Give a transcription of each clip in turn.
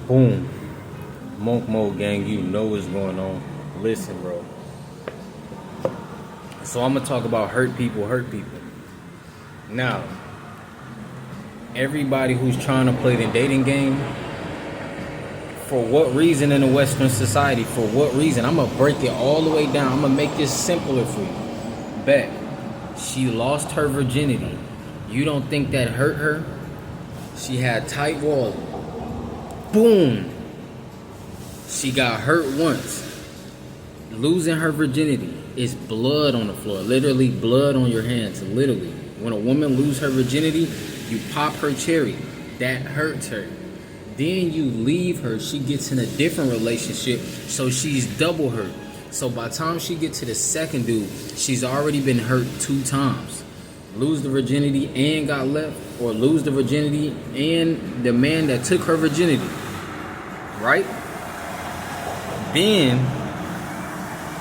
Boom. Monk Mode gang, you know what's going on. Listen, bro. So I'm gonna talk about hurt people. Now, everybody who's trying to play the dating game, for what reason in the Western society? For what reason? I'm gonna break it all the way down. I'm gonna make this simpler for you. Bet. She lost her virginity. You don't think that hurt her? She had tight walls. Boom. She got hurt once. Losing her virginity is blood on the floor. Literally blood on your hands. Literally. When a woman loses her virginity, you pop her cherry. That hurts her. Then you leave her. She gets in a different relationship. So she's double hurt. So by the time she gets to the second dude, she's already been hurt 2 times. Lose the virginity and got left. Or lose the virginity and the man that took her virginity. Right? Then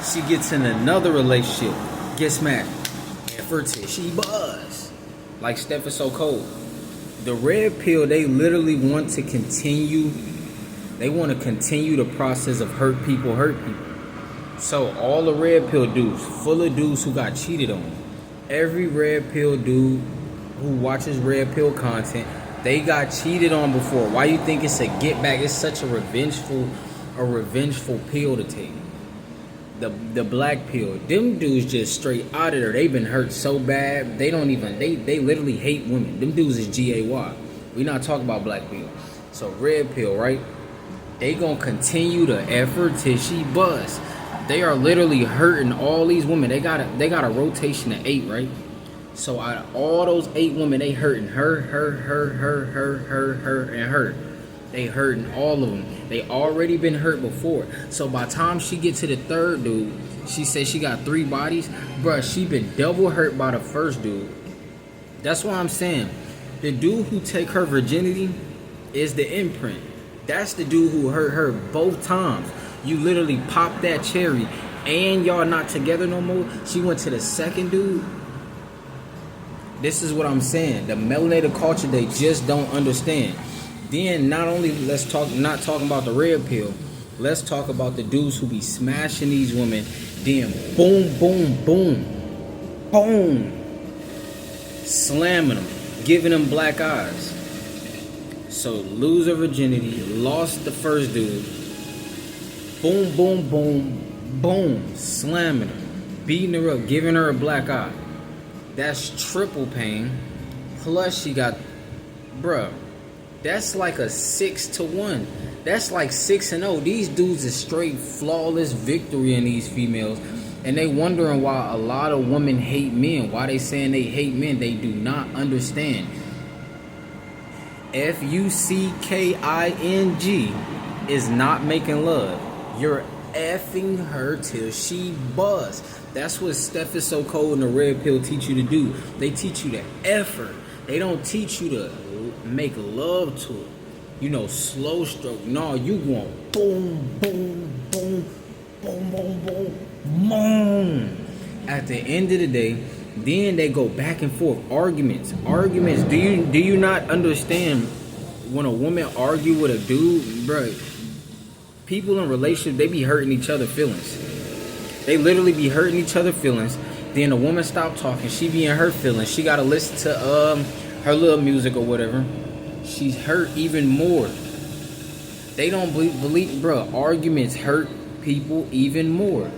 she gets in another relationship, gets married. At first, she buzz. Like Steph is so cold. The red pill, they literally want to continue. They want to continue the process of hurt people. So all the red pill dudes, full of dudes who got cheated on. Every red pill dude who watches red pill content, they got cheated on before. Why you think it's a get back? It's such a revengeful pill to take. The black pill, them dudes just straight out of there. They've been hurt so bad, they literally hate women. Them dudes is GAY. We not talking about black pill. So red pill, right? They gonna continue the effort till she bust. They are literally hurting all these women. They got a rotation of 8, right? So out of all those 8 women, they hurting her, and her. They hurting all of them. They already been hurt before. So by the time she get to the third dude, she says she got 3 bodies. Bruh, she been double hurt by the first dude. That's why I'm saying, the dude who take her virginity is the imprint. That's the dude who hurt her both times. You literally pop that cherry and y'all not together no more. She went to the second dude. This is what I'm saying. The melanated culture, they just don't understand. Then not only not talking about the red pill, let's talk about the dudes who be smashing these women. Then boom, slamming them, giving them black eyes. So lose her virginity, lost the first dude. Boom, slamming her, beating her up, giving her a black eye. That's triple pain. Plus she got, bruh. That's like a 6-1. That's like 6-0. These dudes is straight flawless victory in these females. And they wondering why a lot of women hate men. Why they saying they hate men. They do not understand. Fucking is not making love. You're effing her till she busts. That's what Steph is so cold and the red pill teach you to do. They teach you to effort. They don't teach you to make love to it. You know, slow stroke. No, you want boom. At the end of the day, then they go back and forth. Arguments. Do you not understand when a woman argue with a dude, bro? People in relationships, they be hurting each other feelings. They literally be hurting each other feelings. Then the woman stop talking. She be in her feelings. She gotta listen to her little music or whatever. She's hurt even more. They don't believe, bro. Arguments hurt people even more.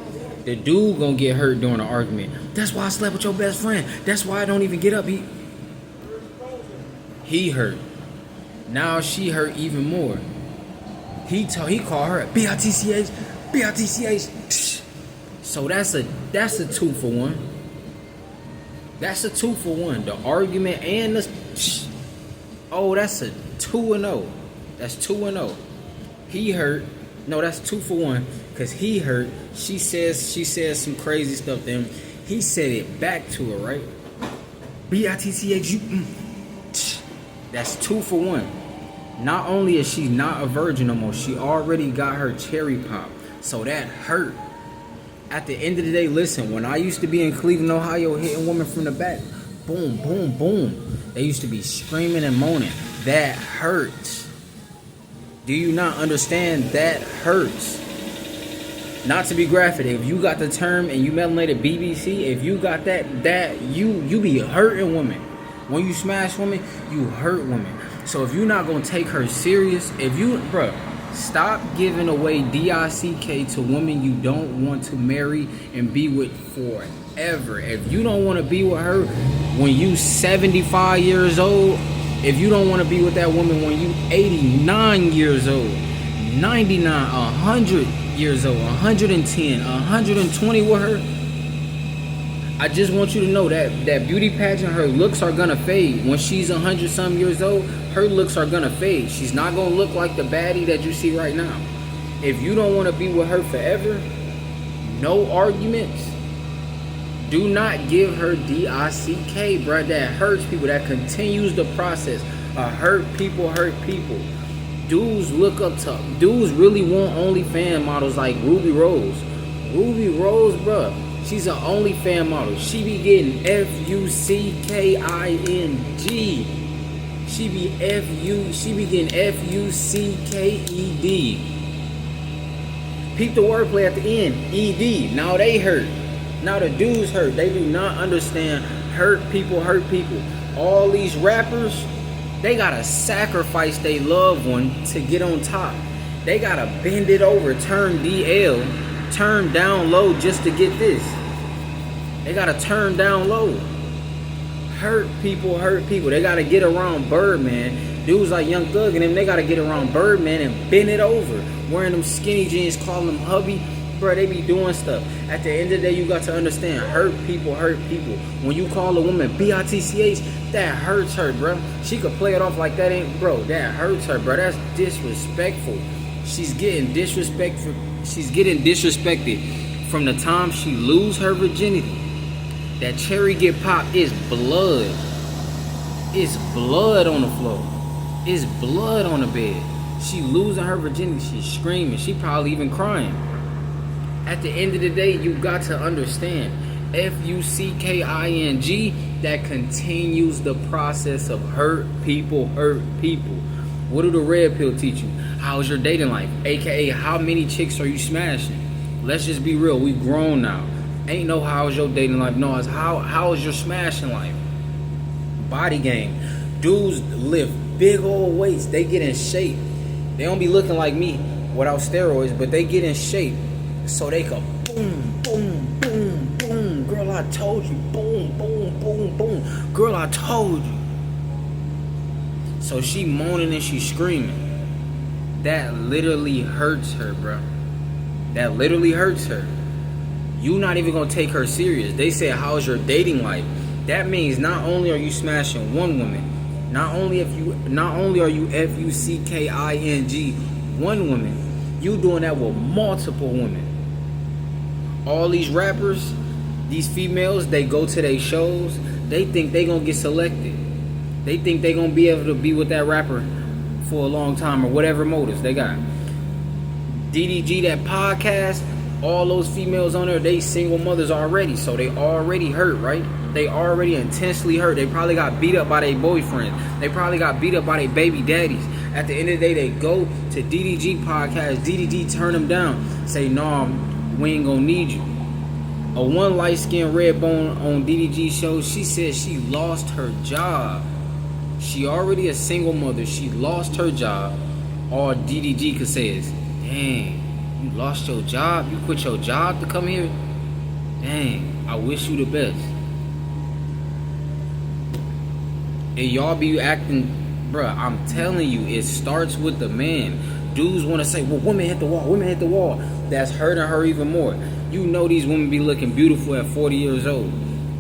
The dude gonna get hurt during an argument. That's why I slept with your best friend. That's why I don't even get up. He hurt. Now she hurt even more. He called her a bitch. So that's a 2-for-1. That's a 2-for-1. The argument and the that's a 2-0. That's 2-0. He hurt. No, that's 2-for-1. Cause he hurt. She says some crazy stuff to him. He said it back to her, right? Bitch. That's 2-for-1. Not only is she not a virgin no more, she already got her cherry pop. So that hurt. At the end of the day, listen, when I used to be in Cleveland, Ohio, hitting women from the back, boom, they used to be screaming and moaning. That hurts. Do you not understand that hurts? Not to be graphic, if you got the term and you melanated BBC, if you got that you be hurting women. When you smash women, you hurt women. So if you're not gonna take her serious, stop giving away DICK to women you don't want to marry and be with forever. If you don't want to be with her when you 75 years old, if you don't want to be with that woman when you 89 years old, 99, 100 years old, 110, 120 with her, I just want you to know that beauty pageant, her looks are gonna fade. When she's 100 some years old, her looks are gonna fade. She's not gonna look like the baddie that you see right now. If you don't want to be with her forever, no arguments. Do not give her DICK, bro. That hurts people. That continues the process. Hurt people. Dudes look up to, dudes really want OnlyFans models like Ruby Rose. Ruby Rose, bro, she's an OnlyFans model. She be getting FUCKING. She be getting FUCKED. Peep the wordplay at the end. ED. Now they hurt. Now the dudes hurt. They do not understand. Hurt people. All these rappers, they gotta sacrifice their loved one to get on top. They gotta bend it over, turn DL, turn down low just to get this. They gotta turn down low. Hurt people. They gotta get around Birdman. Dudes like Young Thug and them, they gotta get around Birdman and bend it over. Wearing them skinny jeans, calling them hubby. Bro, they be doing stuff. At the end of the day, you got to understand, hurt people. When you call a woman BITCH, that hurts her, bro. She could play it off like that ain't, bro. That hurts her, bro. That's disrespectful. She's getting disrespected from the time she lose her virginity. That cherry get popped is blood. It's blood on the floor. It's blood on the bed. She losing her virginity. She's screaming. She probably even crying. At the end of the day, you got to understand, FUCKING, that continues the process of hurt people. What do the red pill teach you? How's your dating life? AKA, how many chicks are you smashing? Let's just be real. We grown now. Ain't no how's your dating life. No, it's how is your smashing life? Body game. Dudes lift big old weights. They get in shape. They don't be looking like me without steroids, but they get in shape. So they can boom. Girl, I told you. Boom. Girl, I told you. So she moaning and she screaming. That literally hurts her, bro. That literally hurts her. You not even gonna take her serious. They say, how's your dating life? That means not only are you smashing one woman, not only are you FUCKING one woman, you doing that with multiple women. All these rappers, these females, they go to their shows, they think they gonna get selected. They think they gonna be able to be with that rapper for a long time or whatever motives they got. DDG, that podcast, all those females on there, they single mothers already, so they already hurt, right? They already intensely hurt. They probably got beat up by their boyfriends. They probably got beat up by their baby daddies. At the end of the day, they go to DDG podcast. DDG turn them down. Say, no, we ain't gonna need you. A one light-skinned red bone on DDG show, she said she lost her job. She already a single mother. She lost her job. All DDG could say is, dang, you lost your job? You quit your job to come here? Dang, I wish you the best. And y'all be acting, bruh, I'm telling you, it starts with the man. Dudes want to say, well, women hit the wall. That's hurting her even more. You know these women be looking beautiful at 40 years old.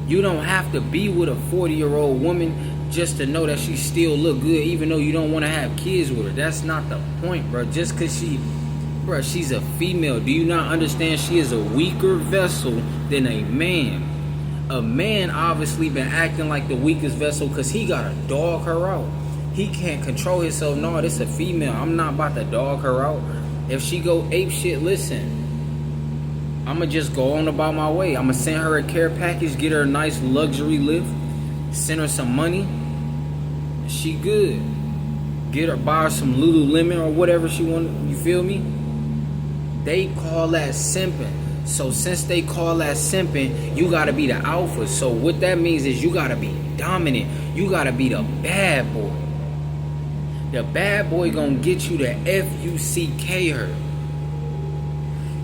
You don't have to be with a 40-year-old woman just to know that she still look good, even though you don't want to have kids with her. That's not the point, bro. Just because she's a female. Do you not understand she is a weaker vessel than a man? A man obviously been acting like the weakest vessel because he got to dog her out. He can't control himself. No, this a female. I'm not about to dog her out. If she go ape shit, listen, I'ma just go on about my way. I'ma send her a care package, get her a nice luxury lift, send her some money. She good. get her, buy her some Lululemon or whatever she want. You feel me? They call that simping. So since they call that simping, you gotta be the alpha. So what that means is you gotta be dominant. You gotta be the bad boy. The bad boy gonna get you to F-U-C-K her.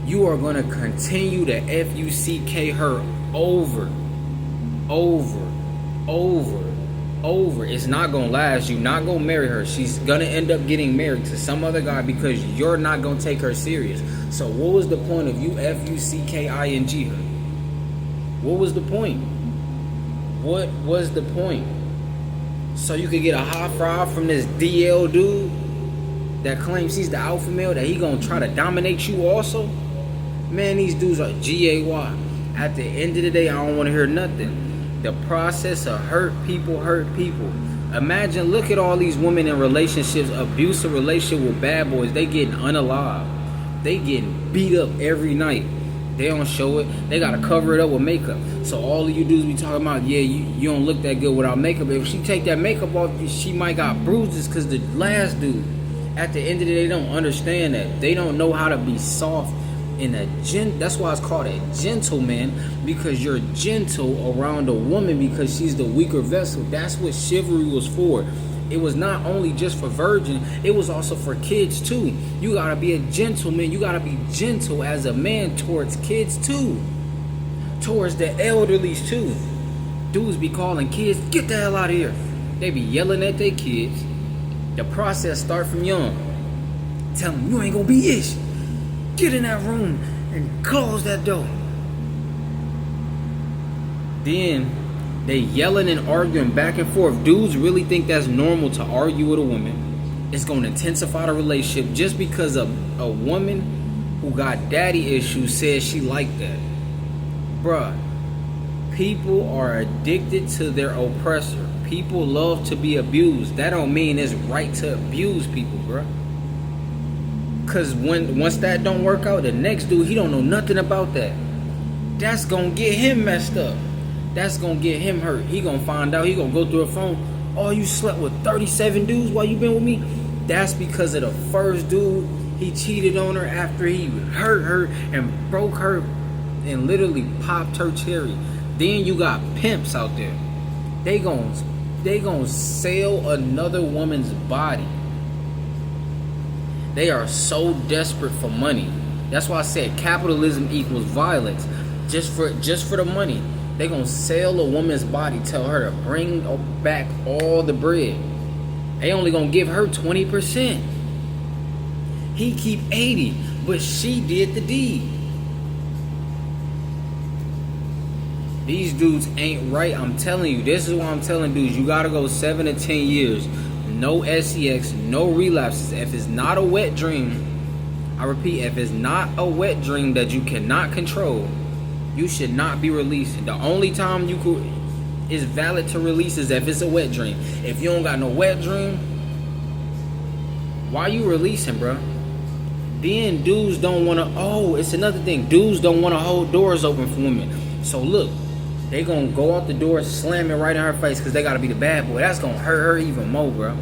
You are gonna continue to F-U-C-K her over. It's not gonna last. You're not gonna marry her. She's gonna end up getting married to some other guy because you're not gonna take her serious. So what was the point of you F-U-C-K-I-N-G her? What was the point? What was the point? So you could get a high five from this DL dude that claims he's the alpha male, that he gonna try to dominate you also? Man, these dudes are GAY. At the end of the day, I don't want to hear nothing. The process of hurt people. Imagine, look at all these women in relationships, abusive relationship with bad boys. They getting unalived. They getting beat up every night. They don't show it. They gotta cover it up with makeup. So all of you dudes be talking about, yeah, you don't look that good without makeup. If she take that makeup off, she might got bruises because the last dude. At the end of the day, they don't understand that. They don't know how to be soft. That's why it's called a gentleman, because you're gentle around a woman because she's the weaker vessel. That's what chivalry was for. It was not only just for virgin, it was also for kids too. You gotta be a gentleman. You gotta be gentle as a man towards kids too, towards the elderlies too. Dudes be calling kids, get the hell out of here. They be yelling at their kids. The process start from young. Tell them, you ain't gonna be ish. Get in that room and close that door. Then they yelling and arguing back and forth. Dudes really think that's normal to argue with a woman. It's going to intensify the relationship just because a woman who got daddy issues says she like that. Bruh, people are addicted to their oppressor. People love to be abused. That don't mean it's right to abuse people, bruh. Cause once that don't work out, the next dude, he don't know nothing about that. That's gonna get him messed up. That's gonna get him hurt. He gonna find out. He gonna go through a phone. Oh, you slept with 37 dudes while you been with me? That's because of the first dude. He cheated on her after he hurt her and broke her and literally popped her cherry. Then you got pimps out there. They gonna sell another woman's body. They are so desperate for money. That's why I said capitalism equals violence. Just for the money. They gonna sell a woman's body, tell her to bring back all the bread. They only gonna give her 20%. He keep 80, but she did the deed. These dudes ain't right. I'm telling you. This is why I'm telling dudes, you gotta go 7 to 10 years. No SEX, no relapses. If it's not a wet dream, I repeat, if it's not a wet dream that you cannot control, you should not be releasing. The only time you could is valid to release is if it's a wet dream. If you don't got no wet dream, why you releasing, bro? Then dudes don't want to. Oh, it's another thing. Dudes don't want to hold doors open for women. So look, they gonna go out the door, slam it right in her face because they gotta be the bad boy. That's gonna hurt her even more, bro.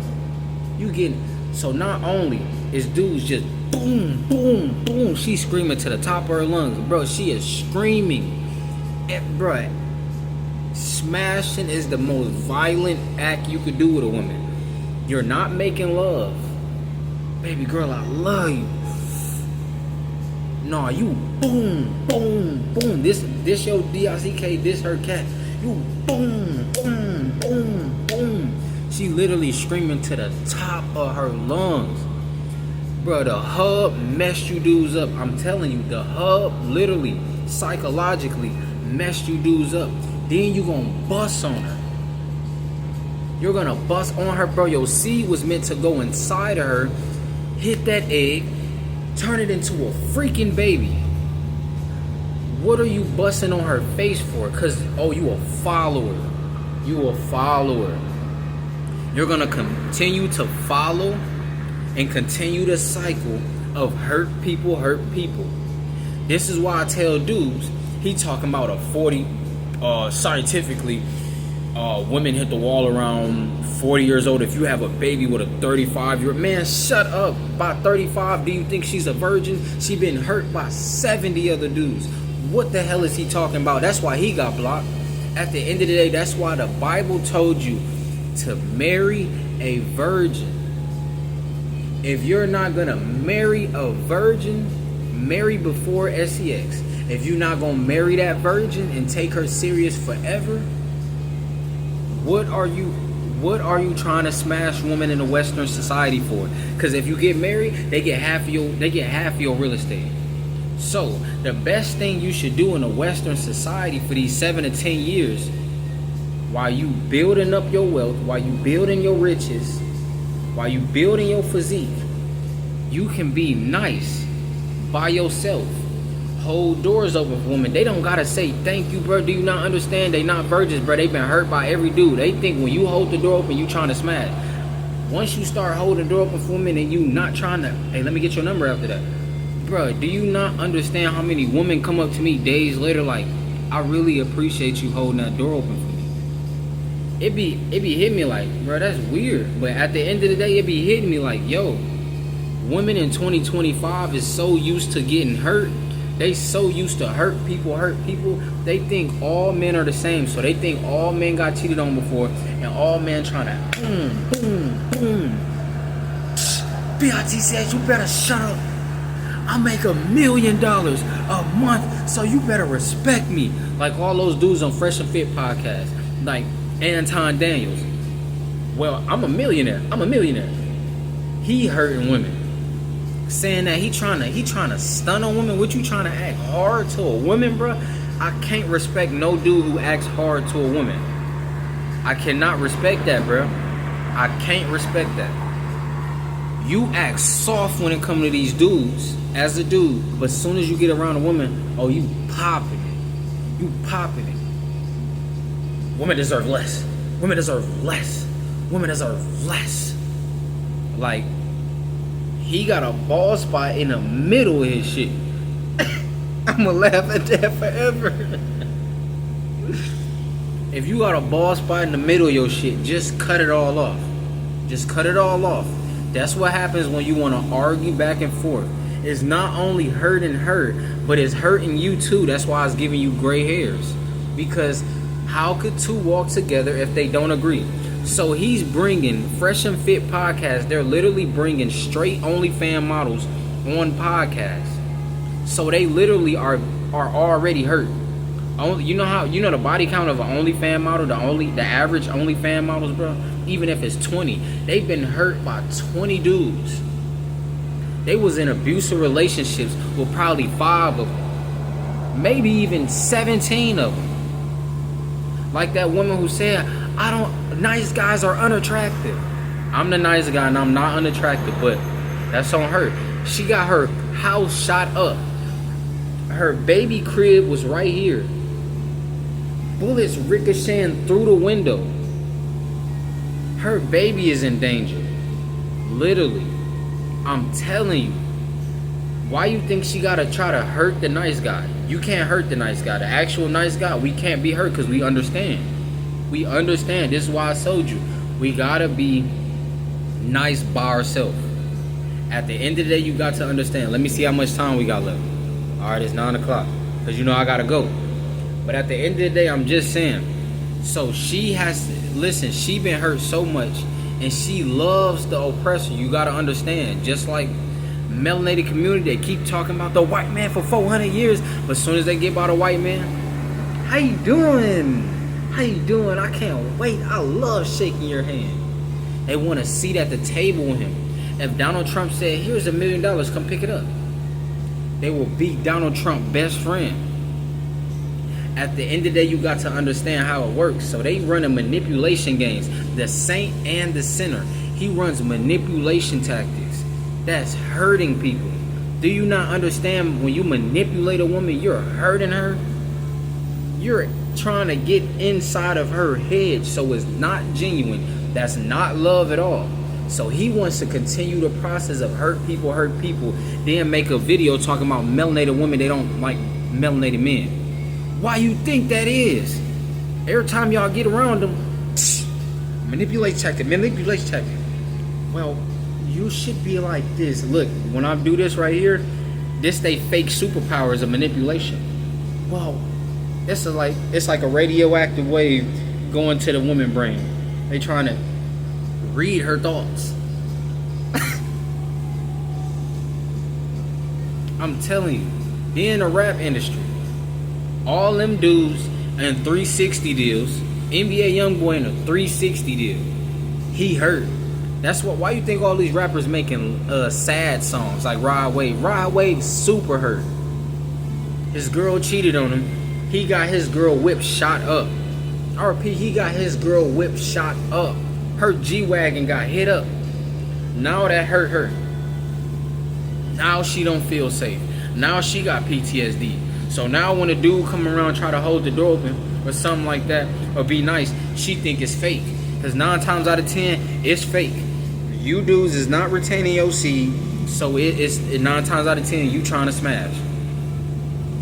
You getting so not only is dudes just boom, boom, boom, she's screaming to the top of her lungs, bro. She is screaming, bro. Smashing is the most violent act you could do with a woman. You're not making love, baby girl. I love you. Nah, you boom, boom, boom. This your D-I-C-K, this her cat. You boom, boom, boom, boom. She literally screaming to the top of her lungs. Bro, the hub messed you dudes up. I'm telling you, the hub literally, psychologically messed you dudes up. Then you gonna bust on her. You're gonna bust on her, bro. Your seed was meant to go inside of her, hit that egg, turn it into a freaking baby. What are you busting on her face for? Cause you a follower. You a follower. You're gonna continue to follow and continue the cycle of hurt people. This is why I tell dudes, he talking about a 40 scientifically women hit the wall around 40 years old. If you have a baby with a 35-year-old, man, shut up. By 35, do you think she's a virgin? She been hurt by 70 other dudes. What the hell is he talking about? That's why he got blocked. At the end of the day, that's why the Bible told you to marry a virgin. If you're not gonna marry a virgin, marry before sex. If you're not gonna marry that virgin and take her serious forever, what are you trying to smash women in a Western society for? Because if you get married, they get half of your real estate. So the best thing you should do in a Western society for these 7 to 10 years, while you building up your wealth, while you building your riches, while you building your physique, you can be nice by yourself. Hold doors open for women. They don't gotta say thank you, bro. Do you not understand? They not virgins, bro. They been hurt by every dude. They think when you hold the door open, you trying to smash. Once you start holding the door open for women and you not trying to, hey, let me get your number after that, bro. Do you not understand how many women come up to me days later like, I really appreciate you holding that door open for me? It be hitting me like, bro, that's weird. But at the end of the day, it be hitting me like, yo, women in 2025 is so used to getting hurt. They so used to hurt people. They think all men are the same. So they think all men got cheated on before and all men trying to boom. BIT says you better shut up. I make $1 million a month, so you better respect me. Like all those dudes on Fresh and Fit podcast, like Anton Daniels. Well, I'm a millionaire. He hurting women. Saying that he trying to stun a woman. What you trying to act hard to a woman, bro? I can't respect no dude who acts hard to a woman. I cannot respect that, bro. I can't respect that. You act soft when it comes to these dudes as a dude, but as soon as you get around a woman, oh, you popping it. You popping it. Women deserve less. Women deserve less. Women deserve less. Like, he got a bald spot in the middle of his shit. I'ma laugh at that forever. If you got a bald spot in the middle of your shit, just cut it all off. Just cut it all off. That's what happens when you want to argue back and forth. It's not only hurting her, but it's hurting you too. That's why it's giving you gray hairs. Because how could two walk together if they don't agree? So he's bringing Fresh and Fit podcast. They're literally bringing straight OnlyFans models on podcasts. So they literally are already hurt. You know the body count of an OnlyFans model, the average OnlyFans models, bro. Even if it's 20, they've been hurt by 20 dudes. They was in abusive relationships with probably 5 of them, maybe even 17 of them. Like that woman who said, nice guys are unattractive. I'm the nice guy and I'm not unattractive, but that's on her. She got her house shot up. Her baby crib was right here. Bullets ricocheting through the window. Her baby is in danger. Literally. I'm telling you. Why you think she gotta try to hurt the nice guy? You can't hurt the nice guy. The actual nice guy, we can't be hurt because we understand. We understand. This is why I told you. We gotta be nice by ourselves. At the end of the day, you got to understand. Let me see how much time we got left. Alright, it's 9 o'clock. Because you know I gotta go. But at the end of the day, I'm just saying. So she has to, listen, she been hurt so much. And she loves the oppressor. You gotta understand. Just like melanated community, they keep talking about the white man for 400 years. But as soon as they get by the white man, how you doing? How you doing? I can't wait. I love shaking your hand. They want a seat at the table with him. If Donald Trump said, here's $1 million, come pick it up, they will be Donald Trump's best friend. At the end of the day, you got to understand how it works. So they run a manipulation games. The saint and the sinner. He runs manipulation tactics. That's hurting people. Do you not understand when you manipulate a woman, you're hurting her? You're trying to get inside of her head, so it's not genuine. That's not love at all. So he wants to continue the process of hurt people, then make a video talking about melanated women. They don't like melanated men. Why you think that is? Every time y'all get around them, Manipulation tactic. Manipulation tactic. Well, you should be like this. Look, when I do this right here, this they fake superpowers of manipulation. Well, it's like a radioactive wave going to the woman brain. They trying to read her thoughts. I'm telling you, being in the rap industry, all them dudes and 360 deals, NBA YoungBoy in a 360 deal, he hurt. That's why you think all these rappers making sad songs like Rod Wave. Rod Wave super hurt. His girl cheated on him. He got his girl whip shot up. I repeat, he got his girl whip shot up. Her G-Wagon got hit up. Now that hurt her. Now she don't feel safe. Now she got PTSD. So now when a dude come around try to hold the door open or something like that, or be nice, she think it's fake. Because 9 times out of 10, it's fake. You dudes is not retaining your seed, so it's 9 times out of 10 you trying to smash.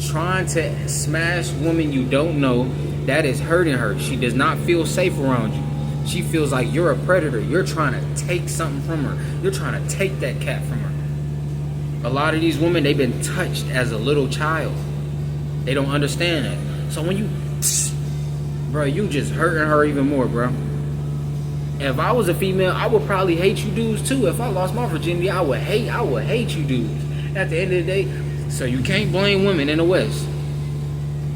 Trying to smash woman you don't know, that is hurting her. She does not feel safe around you. She feels like you're a predator. You're trying to take something from her. You're trying to take that cat from her. A lot of these women, they've been touched as a little child. They don't understand that. So when you, bro, you just hurting her even more, bro. If I was a female, I would probably hate you dudes too. If I lost my virginity, I would hate you dudes. At the end of the day, so you can't blame women in the West.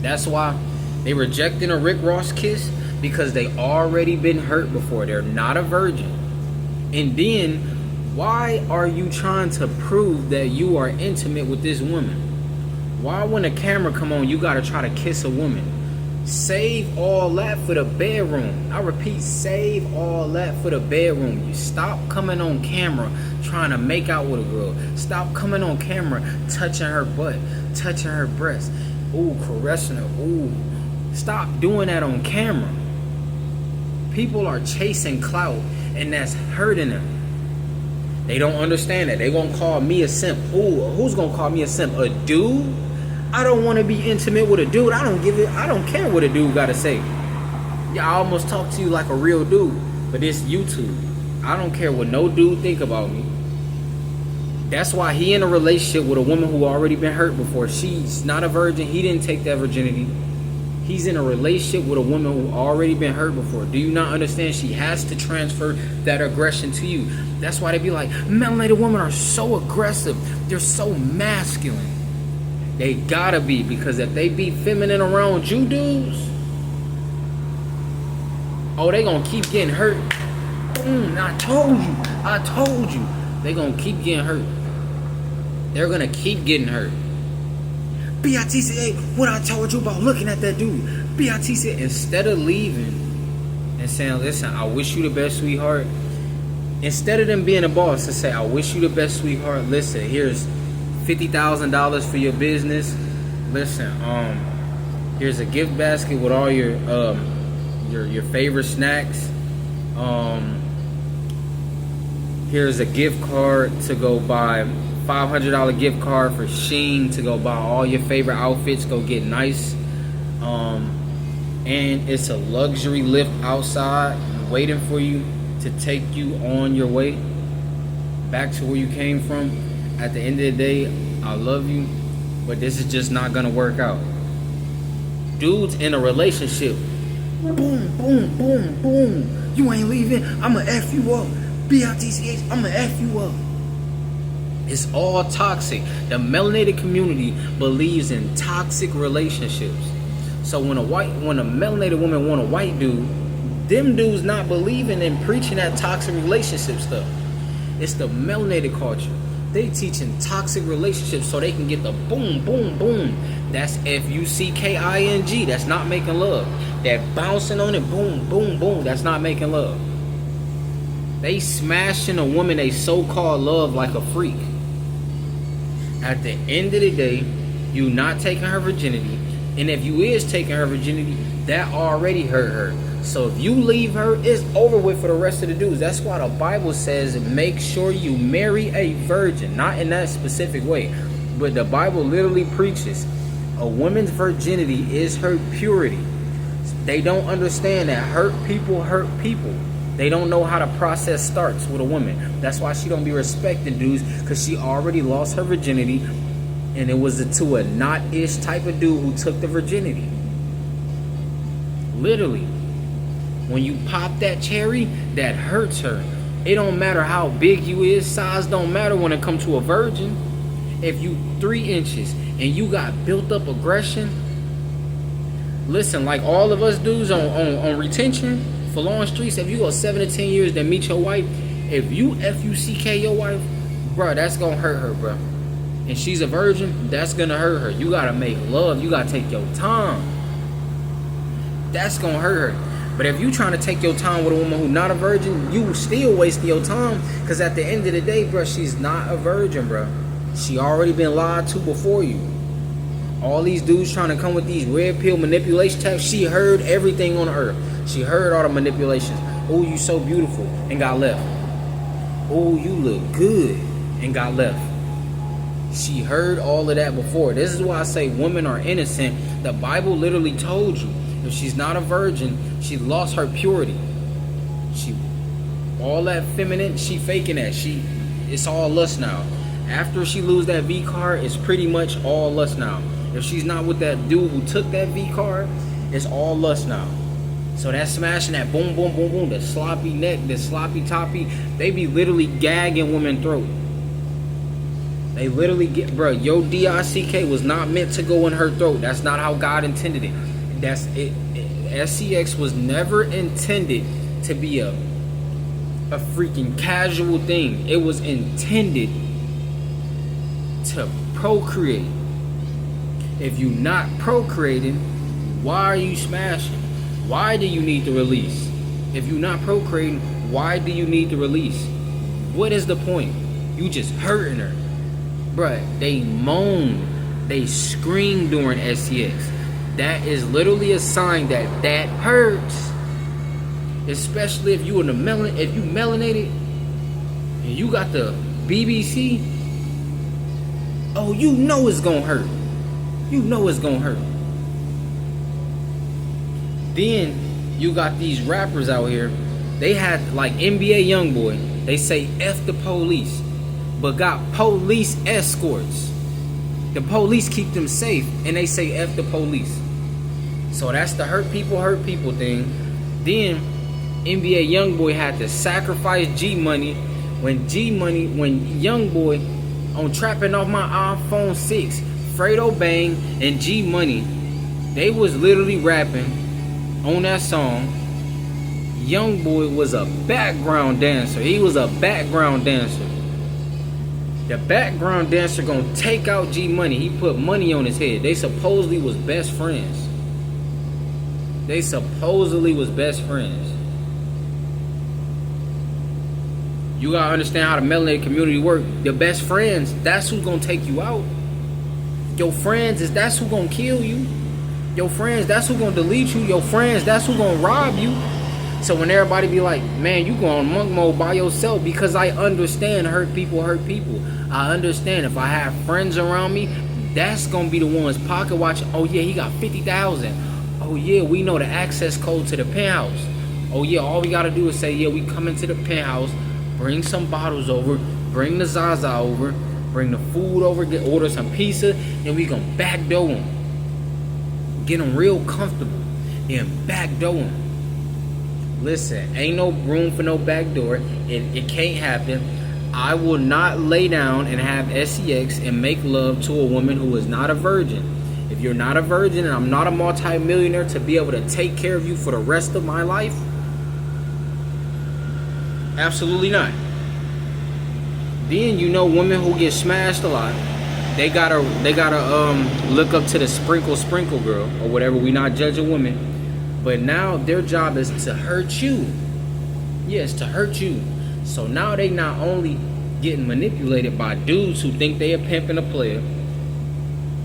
That's why they rejecting a Rick Ross kiss, because they already been hurt before. They're not a virgin. And then, why are you trying to prove that you are intimate with this woman? Why when a camera come on, you gotta try to kiss a woman? Save all that for the bedroom. I repeat, save all that for the bedroom. You stop coming on camera trying to make out with a girl. Stop coming on camera touching her butt, touching her breast, ooh, caressing her, ooh. Stop doing that on camera. People are chasing clout, and that's hurting them. They don't understand that. They gonna call me a simp. Ooh, who's gonna call me a simp? A dude? I don't want to be intimate with a dude. I don't care what a dude gotta say. Yeah, I almost talk to you like a real dude, but it's YouTube. I don't care what no dude think about me. That's why he in a relationship with a woman who already been hurt before. She's not a virgin. He didn't take that virginity. He's in a relationship with a woman who already been hurt before. Do you not understand? She has to transfer that aggression to you. That's why they be like, melanated women are so aggressive. They're so masculine. They gotta be, because if they be feminine around you dudes, oh, they gonna keep getting hurt. I told you. They gonna keep getting hurt. They're gonna keep getting hurt. BITCA, what I told you about looking at that dude. BITCA, instead of leaving and saying, listen, I wish you the best, sweetheart. Instead of them being a boss to say, I wish you the best, sweetheart. Listen, here's $50,000 for your business. Listen, here's a gift basket with all your favorite snacks. Here's a gift card to go buy $500 gift card for Shein to go buy all your favorite outfits. Go get nice. And it's a luxury lift outside waiting for you to take you on your way back to where you came from. At the end of the day, I love you, but this is just not gonna work out. Dudes in a relationship, boom, boom, boom, boom. You ain't leaving, I'ma F you up. BITCH, I'ma F you up. It's all toxic. The melanated community believes in toxic relationships. So when a melanated woman want a white dude, them dudes not believing in preaching that toxic relationship stuff. It's the melanated culture. They teaching toxic relationships so they can get the boom, boom, boom. That's FUCKING. That's not making love. That bouncing on it, boom, boom, boom. That's not making love. They smashing a woman they so-called love like a freak. At the end of the day, you not taking her virginity. And if you is taking her virginity, that already hurt her. So if you leave her, it's over with for the rest of the dudes. That's why the Bible says make sure you marry a virgin. Not in that specific way, but the Bible literally preaches a woman's virginity is her purity. They don't understand that hurt people hurt people. They don't know how the process starts with a woman. That's why she don't be respecting dudes, because she already lost her virginity, and it was to a not-ish type of dude who took the virginity. Literally. When you pop that cherry, that hurts her. It don't matter how big you is. Size don't matter when it comes to a virgin. If you 3 inches and you got built up aggression, listen, like all of us dudes on retention for long streets, if you go 7 to 10 years to meet your wife, if you F-U-C-K your wife, bro, that's gonna hurt her, bro. And she's a virgin, that's gonna hurt her. You gotta make love. You gotta take your time. That's gonna hurt her. But if you trying to take your time with a woman who's not a virgin, you still wasting your time. Because at the end of the day, bro, she's not a virgin, bro. She already been lied to before you. All these dudes trying to come with these red pill manipulation types, she heard everything on earth. She heard all the manipulations. Oh, you so beautiful, and got left. Oh, you look good, and got left. She heard all of that before. This is why I say women are innocent. The Bible literally told you, if she's not a virgin, she lost her purity. She, all that feminine, she faking that. It's all lust now. After she lose that V card, it's pretty much all lust now. If she's not with that dude who took that V card, it's all lust now. So that smashing, that boom, boom, boom, boom, the sloppy neck, the sloppy toppy, they be literally gagging women's throat. They literally get, bro, your D-I-C-K was not meant to go in her throat. That's not how God intended it. That's it. SCX was never intended to be a freaking casual thing. It was intended to procreate. If you're not procreating, why are you smashing? Why do you need the release? If you're not procreating, why do you need the release? What is the point? You just hurting her. Bruh, they moan, they scream during SCX. That is literally a sign that hurts. Especially if you in the if you melanated and you got the BBC. Oh, you know it's gonna hurt. You know it's gonna hurt. Then you got these rappers out here. They had like NBA Youngboy. They say F the police, but got police escorts. The police keep them safe, and they say F the police. So that's the hurt people thing. Then NBA Youngboy had to sacrifice G Money when Youngboy on Trapping Off My iPhone 6, Fredo Bang and G Money, they was literally rapping on that song. Youngboy was a background dancer. He was a background dancer. The background dancer gonna take out G Money. He put money on his head. They supposedly was best friends. They supposedly was best friends. You gotta understand how the melanated community work. The best friends, that's who's gonna take you out. Your friends that's who gonna kill you. Your friends, that's who gonna delete you. Your friends, that's who gonna rob you. So when everybody be like, man, you going monk mode by yourself, because I understand hurt people. I understand if I have friends around me, that's gonna be the ones pocket watching. Oh yeah, he got 50,000. Oh yeah, we know the access code to the penthouse. Oh yeah, all we gotta do is say, yeah, we come into the penthouse, bring some bottles over, bring the Zaza over, bring the food over, order some pizza, and we gonna backdoor them. Get them real comfortable, then backdoor them. Listen, ain't no room for no backdoor. It can't happen. I will not lay down and have SCX and make love to a woman who is not a virgin. If you're not a virgin and I'm not a multi-millionaire to be able to take care of you for the rest of my life, absolutely not. Then you know women who get smashed a lot, they gotta look up to the sprinkle girl or whatever. We not judging women. But now their job is to hurt you. Yes, to hurt you. So now they not only getting manipulated by dudes who think they a pimp and a player,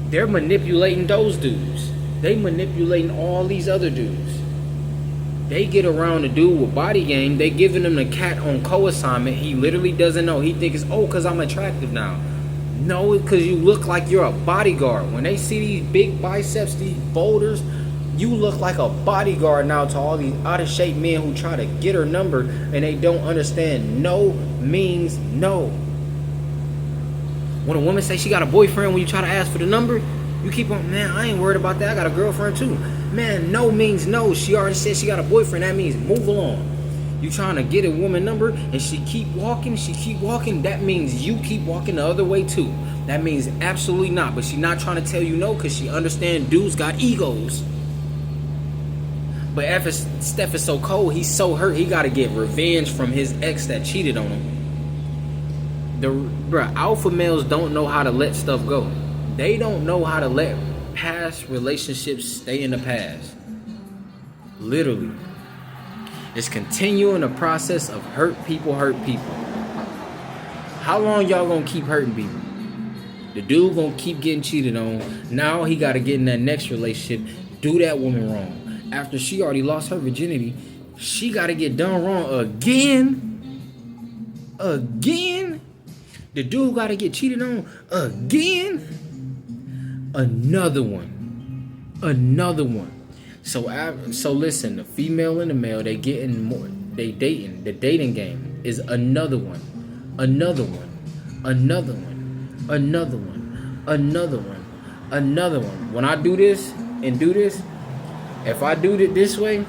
they're manipulating those dudes. They manipulating all these other dudes. They get around the dude with body game. They giving him the cat on co-assignment. He literally doesn't know. He thinks, oh, because I'm attractive now. No, because you look like you're a bodyguard. When they see these big biceps, these boulders, You look like a bodyguard now to all these out of shape men who try to get her number and they don't understand no means no. When a woman say she got a boyfriend, when you try to ask for the number, you keep on, man, I ain't worried about that. I got a girlfriend too. Man, no means no. She already said she got a boyfriend. That means move along. You trying to get a woman number and she keep walking. That means you keep walking the other way too. That means absolutely not. But she not trying to tell you no because she understand dudes got egos. But if Steph is so cold, he's so hurt, he got to get revenge from his ex that cheated on him. Alpha males don't know how to let stuff go. They don't know how to let past relationships stay in the past. Literally. It's continuing the process of hurt people. How long y'all gonna keep hurting people? The dude gonna keep getting cheated on. Now he gotta get in that next relationship, do that woman wrong. After she already lost her virginity, she gotta get done wrong again. The dude gotta get cheated on again. Another one. So listen, the female and the male, they getting more. They dating. The dating game is another one. When I do this, if I do it this way,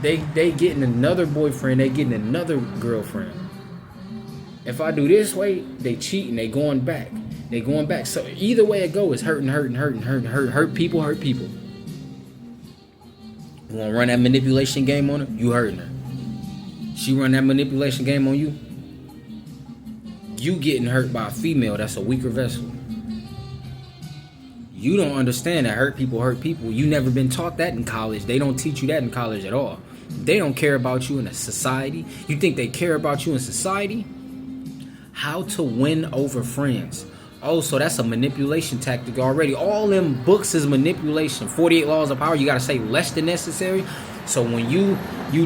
they getting another boyfriend, they getting another girlfriend. If I do this way, they cheating, they going back. So either way it go is hurt people. You wanna run that manipulation game on her? You hurting her. She run that manipulation game on you. You getting hurt by a female that's a weaker vessel. You don't understand that hurt people. You never been taught that in college. They don't teach you that in college at all. They don't care about you in a society. You think they care about you in society? How to win over friends. Oh, so that's a manipulation tactic already. All them books is manipulation. 48 Laws of Power, you gotta say less than necessary. So when you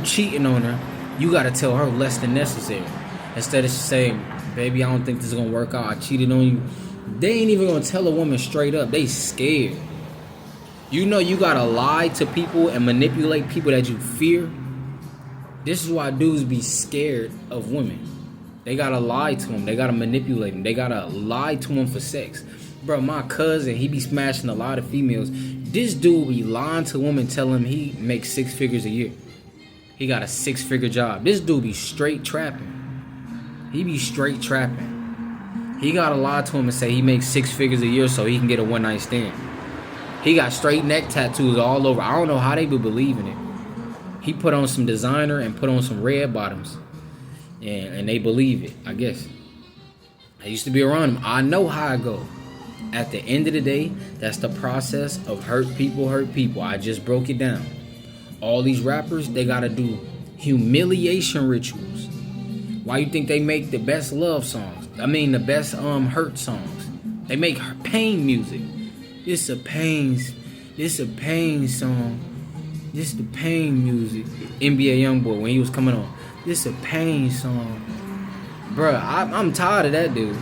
cheating on her, you gotta tell her less than necessary. Instead of saying, baby, I don't think this is gonna work out, I cheated on you. They ain't even gonna tell a woman straight up. They scared. You know you gotta lie to people and manipulate people that you fear. This is why dudes be scared of women. They gotta lie to them. They gotta manipulate them. They gotta lie to them for sex. Bro, my cousin, he be smashing a lot of females. This dude be lying to women, telling him he makes 6 figures a year. He got a 6-figure job. This dude be straight trapping. He gotta lie to him and say he makes 6 figures a year so he can get a one-night stand. He got straight neck tattoos all over. I don't know how they be believing it. He put on some designer and put on some red bottoms. And they believe it, I guess. I used to be around him. I know how I go. At the end of the day, that's the process of hurt people. I just broke it down. All these rappers, they gotta do humiliation rituals. Why you think they make the best love songs? I mean the best hurt songs. They make pain music. This a pain song. This the pain music. NBA Youngboy when he was coming on. This a pain song. Bruh, I'm tired of that dude.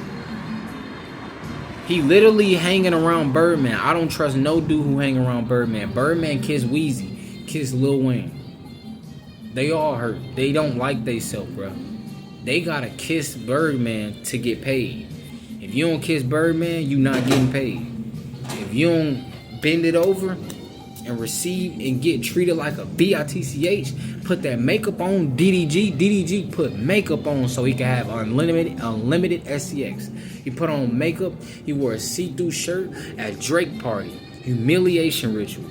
He literally hanging around Birdman. I don't trust no dude who hang around Birdman. Birdman kiss Weezy, kiss Lil Wayne. They all hurt. They don't like theyself, bruh. They gotta kiss Birdman to get paid. If you don't kiss Birdman, you not getting paid. If you don't bend it over and receive and get treated like a bitch, put that makeup on. DDG put makeup on so he can have unlimited SCX. He put on makeup. He wore a see-through shirt at Drake party. Humiliation ritual.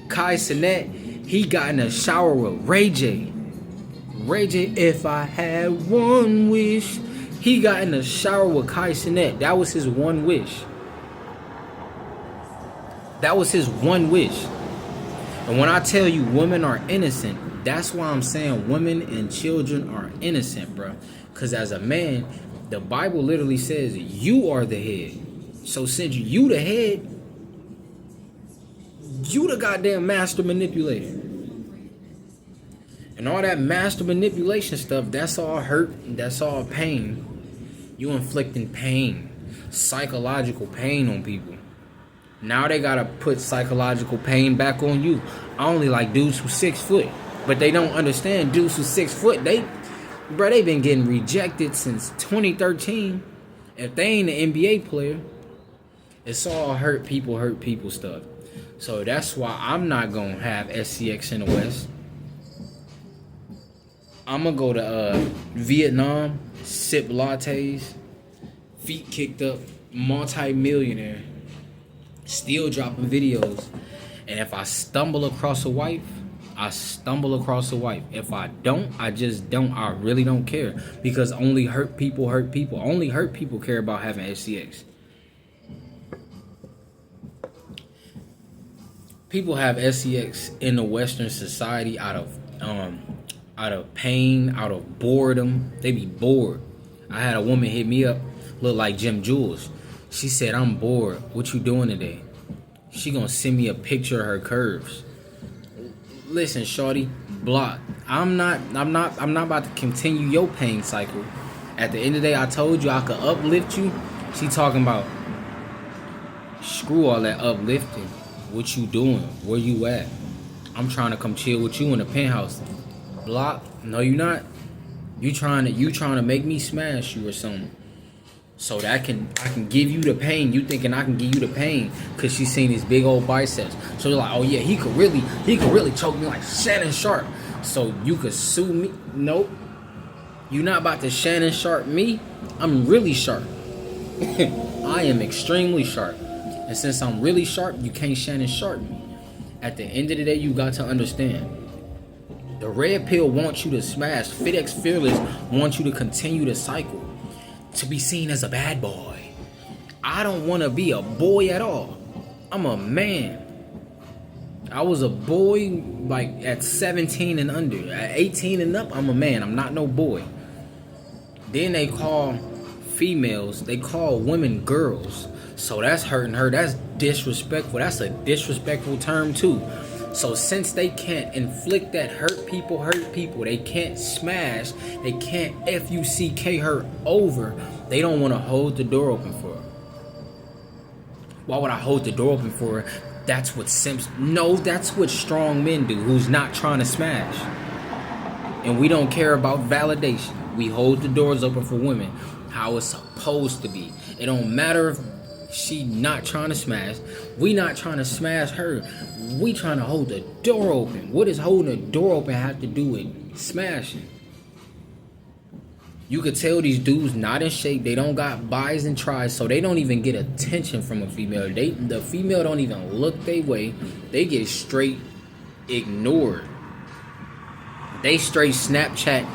Kai Cenat, he got in a shower with Ray J. If I had one wish. He got in the shower with Kai Cenat. That was his one wish. And when I tell you women are innocent, that's why I'm saying women and children are innocent, bro. Because as a man, the Bible literally says you are the head. So since you the head, you the goddamn master manipulator. And all that master manipulation stuff, that's all hurt, that's all pain. You inflicting pain, psychological pain on people. Now they gotta put psychological pain back on you. I only like dudes who 6 foot, but they don't understand dudes who 6 foot. They been getting rejected since 2013. If they ain't an NBA player, it's all hurt people stuff. So that's why I'm not gonna have SCX in the West. I'm gonna go to Vietnam, sip lattes, feet kicked up, multi-millionaire, still dropping videos. And if I stumble across a wife, I stumble across a wife. If I don't, I just don't. I really don't care. Because only hurt people hurt people. Only hurt people care about having SCX. People have SCX in the Western society out of pain, out of boredom. They be bored. I had a woman hit me up, look like Jim Jules. She said, "I'm bored. What you doing today?" She gonna send me a picture of her curves. Listen, shorty, block. I'm not about to continue your pain cycle. At the end of the day, I told you I could uplift you. She talking about, screw all that uplifting. What you doing? Where you at? I'm trying to come chill with you in the penthouse. Block? No, you not. You trying to make me smash you or something. So that I can give you the pain. You thinking I can give you the pain because she seen these big old biceps. So you're like, oh yeah, he could really choke me like Shannon Sharp. So you could sue me. Nope. You not about to Shannon Sharp me. I'm really sharp. I am extremely sharp. And since I'm really sharp, you can't Shannon Sharp me. At the end of the day, you got to understand. The red pill wants you to smash. FitX Fearless wants you to continue the cycle. To be seen as a bad boy. I don't want to be a boy at all. I'm a man. I was a boy like at 17 and under. At 18 and up, I'm a man. I'm not no boy. Then they call females, they call women girls. So that's hurting her. That's disrespectful. That's a disrespectful term too. So since they can't inflict that hurt people, they can't smash, they can't FUCK her over, they don't want to hold the door open for her. Why would I hold the door open for her? That's what simps, no, that's what strong men do, who's not trying to smash. And we don't care about validation. We hold the doors open for women, how it's supposed to be. It don't matter if she not trying to smash. We not trying to smash her. We trying to hold the door open. What does holding the door open have to do with smashing? You could tell these dudes not in shape. They don't got buys and tries, so they don't even get attention from a female. The female don't even look their way. They get straight ignored. They straight Snapchat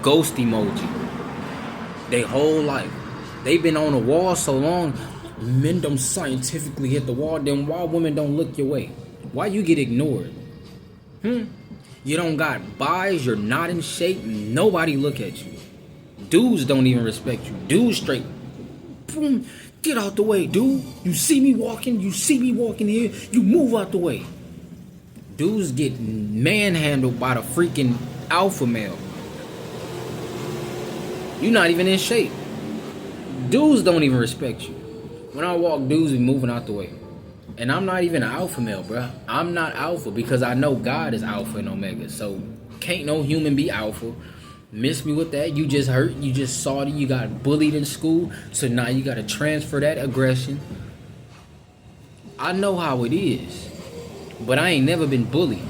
ghost emoji. They whole life. They been on the wall so long. Men don't scientifically hit the wall. Then why women don't look your way? Why you get ignored? You don't got buys. You're not in shape. Nobody look at you. Dudes don't even respect you. Dudes straight, boom, get out the way, dude. You see me walking here. You move out the way. Dudes get manhandled by the freaking alpha male. You're not even in shape. Dudes don't even respect you. When I walk, dudes be moving out the way. And I'm not even an alpha male, bro. I'm not alpha because I know God is alpha and omega. So can't no human be alpha. Miss me with that. You just hurt. You just salty. You got bullied in school. So now you got to transfer that aggression. I know how it is. But I ain't never been bullied.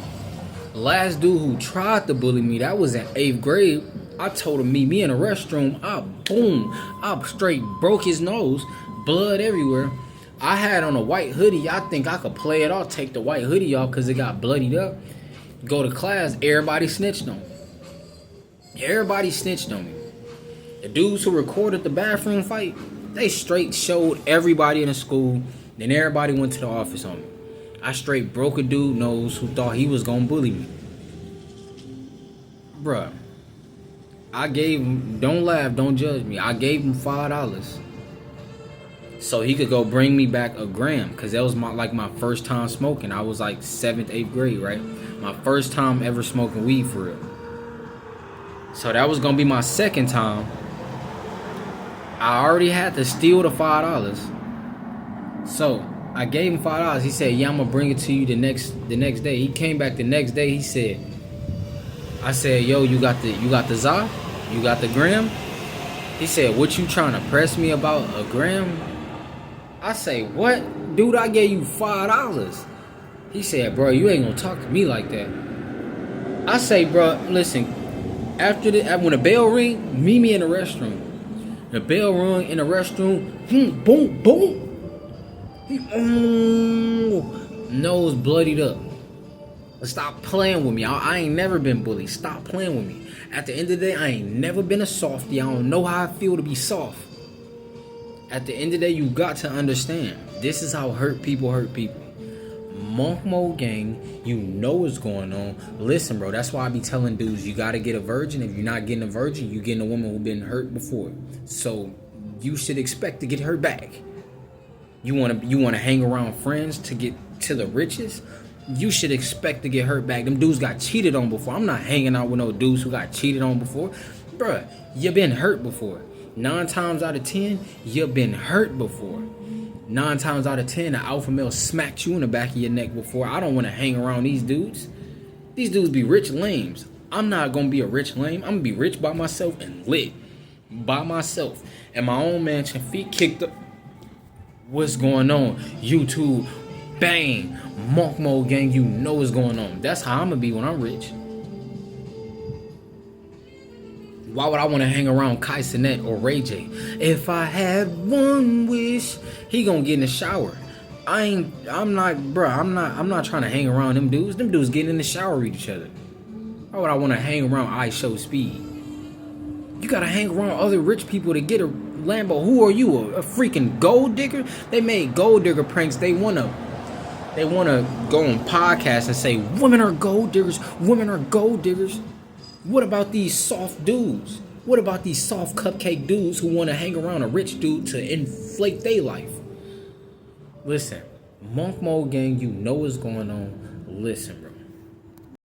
Last dude who tried to bully me, that was in 8th grade. I told him meet me in a restroom. I straight broke his nose. Blood everywhere. I had on a white hoodie. I think I could play it off. Take the white hoodie off because it got bloodied up. Go to class. Everybody snitched on me. Everybody snitched on me. The dudes who recorded the bathroom fight, they straight showed everybody in the school. Then everybody went to the office on me. I straight broke a dude's nose who thought he was gonna bully me. Bruh. I gave him, don't laugh, don't judge me. I gave him $5 so he could go bring me back a gram, because that was my first time smoking. I was like 7th, 8th grade, right? My first time ever smoking weed for real. So that was gonna be my second time. I already had to steal the $5. So I gave him $5. He said, "Yeah, I'm gonna bring it to you the next day." He came back the next day. He said, "I said, yo, you got the za, you got the gram." He said, "What you trying to press me about a gram?" I say, "What, dude? I gave you $5." He said, "Bro, you ain't gonna talk to me like that." I say, "Bro, listen. When the bell ring, meet me in the restroom." The bell rung in the restroom. Boom, boom. Nose bloodied up. Stop playing with me. I ain't never been bullied. Stop playing with me. At the end of the day, I ain't never been a softie. I don't know how I feel to be soft. At the end of the day, you got to understand. This is how hurt people hurt people. Monk Mode Gang, you know what's going on. Listen, bro, that's why I be telling dudes, you gotta get a virgin. If you're not getting a virgin, you getting a woman who been hurt before. So you should expect to get hurt back. You wanna hang around friends to get to the riches? You should expect to get hurt back. Them dudes got cheated on before. I'm not hanging out with no dudes who got cheated on before. Bruh, you been hurt before. 9 times out of 10, you been hurt before. 9 times out of 10, an alpha male smacked you in the back of your neck before. I don't want to hang around these dudes. These dudes be rich lames. I'm not going to be a rich lame. I'm going to be rich by myself and lit by myself. And my own mansion, feet kicked up. What's going on? YouTube, bang, Monk Mode Gang, you know what's going on. That's how I'm going to be when I'm rich. Why would I want to hang around Kai Cenat or Ray J? If I had one wish, he gonna get in the shower. I'm not trying to hang around them dudes. Them dudes getting in the shower with each other. Why would I want to hang around I Show Speed? You gotta hang around other rich people to get a Lambo. Who are you, a freaking gold digger? They made gold digger pranks. They wanna go on podcasts and say women are gold diggers. Women are gold diggers. What about these soft dudes? What about these soft cupcake dudes who want to hang around a rich dude to inflate their life? Listen, Monk Mode Gang, you know what's going on. Listen, bro.